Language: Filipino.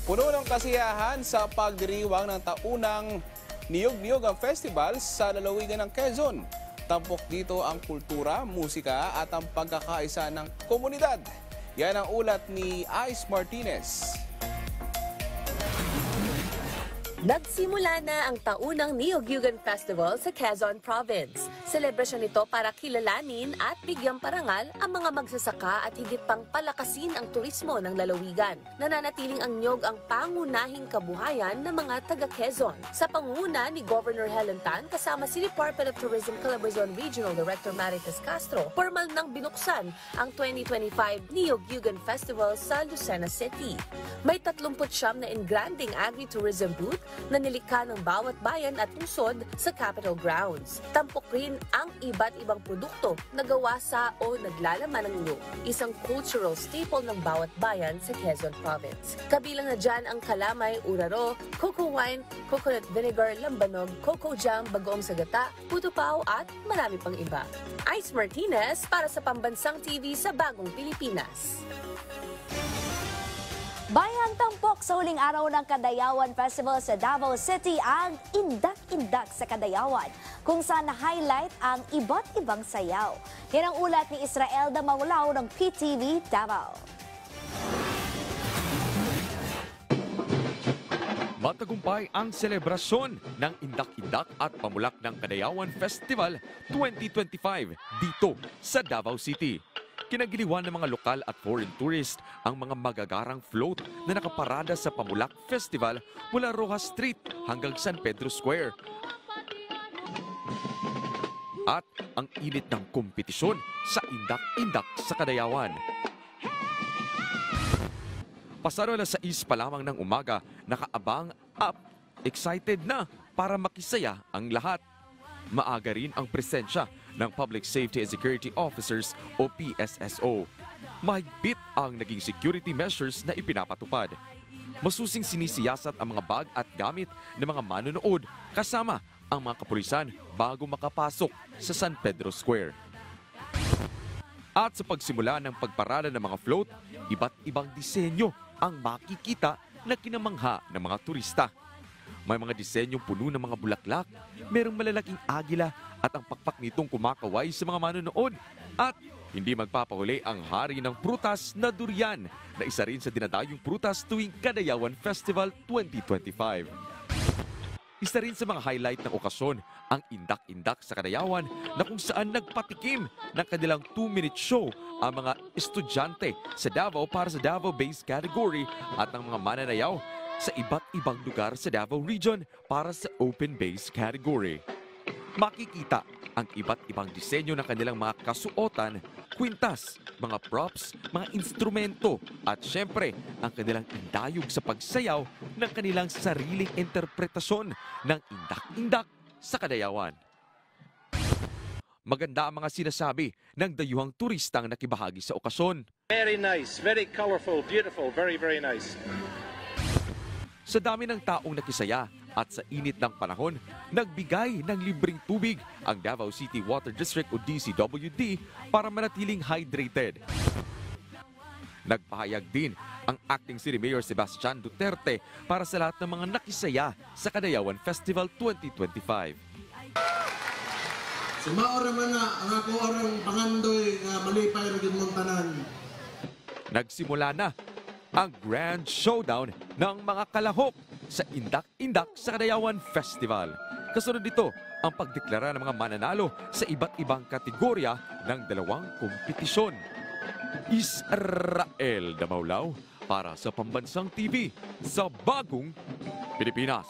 Puno ng kasiyahan sa pagdiriwang ng taunang Niyog-Niyogang Festival sa lalawigan ng Quezon. Tampok dito ang kultura, musika at ang pagkakaisa ng komunidad. Yan ang ulat ni Ice Martinez. Nagsimula na ang taunang Niyog-Niyogang Festival sa Quezon Province. Selebrasyon ito para kilalanin at bigyang parangal ang mga magsasaka at higit pang palakasin ang turismo ng lalawigan. Nananatiling ang niyog ang pangunahing kabuhayan ng mga taga-Quezon. Sa pangunguna ni Governor Helen Tan kasama si Department of Tourism Calabarzon Regional Director Marites Castro, formal nang binuksan ang 2025 Niyog-Niyogang Festival sa Lucena City. May 39 na engranding agri-tourism booth na nilikha ng bawat bayan at lungsod sa Capitol Grounds. Tampok rin ang iba't ibang produkto na gawa sa o naglalaman ng niyog, isang cultural staple ng bawat bayan sa Quezon Province. Kabilang na dyan ang kalamay, uraro, cocoa wine, coconut vinegar, lambanog, cocoa jam, bagoong sagata, puto pao at marami pang iba. Ice Martinez para sa Pambansang TV sa Bagong Pilipinas. Bayang tampok sa huling araw ng Kadayawan Festival sa Davao City ang Indak-Indak sa Kadayawan, kung saan na-highlight ang iba't ibang sayaw. Yan ang ulat ni Israel Damawlaw ng PTV Davao. Matagumpay ang selebrasyon ng Indak-Indak at Pamulak ng Kadayawan Festival 2025 dito sa Davao City. Kinagiliwan ng mga lokal at foreign tourist ang mga magagarang float na nakaparada sa Pamulak Festival mula Rojas Street hanggang San Pedro Square. At ang init ng kompetisyon sa Indak-Indak sa Kadayawan. Pasaro alas 6 pa lamang ng umaga, nakaabang up, excited na para makisaya ang lahat. Maaga rin ang presensya ng Public Safety and Security Officers o PSSO. Mahigpit ang naging security measures na ipinapatupad. Masusing sinisiyasat ang mga bag at gamit ng mga manonood kasama ang mga kapulisan bago makapasok sa San Pedro Square. At sa pagsimula ng pagparada ng mga float, iba't ibang disenyo ang makikita na kinamangha ng mga turista. May mga disenyong puno ng mga bulaklak, merong malalaking agila at ang pakpak nitong kumakaway sa mga manonood. At hindi magpapahuli ang hari ng prutas na durian na isa rin sa dinadayong prutas tuwing Kadayawan Festival 2025. Isa rin sa mga highlight ng okasyon ang Indak-Indak sa Kadayawan na kung saan nagpatikim ng kanilang 2-minute show ang mga estudyante sa Davao para sa Davao-based category at ang mga mananayaw sa iba't ibang lugar sa Davao Region para sa open-based category. Makikita ang iba't ibang disenyo ng kanilang mga kasuotan, kwintas, mga props, mga instrumento at syempre ang kanilang indayog sa pagsayaw ng kanilang sariling interpretasyon ng Indak-Indak sa Kadayawan. Maganda ang mga sinasabi ng dayuhang turistang nakibahagi sa okasyon. Very nice, very colorful, beautiful, very, very nice. Sa dami ng taong nakisaya at sa init ng panahon, nagbigay ng libreng tubig ang Davao City Water District o DCWD para manatiling hydrated. Nagpahayag din ang Acting City Mayor Sebastian Duterte para sa lahat ng mga nakisaya sa Kadayawan Festival 2025. Si maora man na ang ako orang pangandoy nga malipay rin mong tanan. Nagsimula na ang Grand Showdown ng mga kalahok sa Indak-Indak sa Kadayawan Festival. Kasunod dito ang pagdeklara ng mga mananalo sa iba't ibang kategorya ng dalawang kompetisyon. Israel Damawlaw para sa Pambansang TV sa Bagong Pilipinas.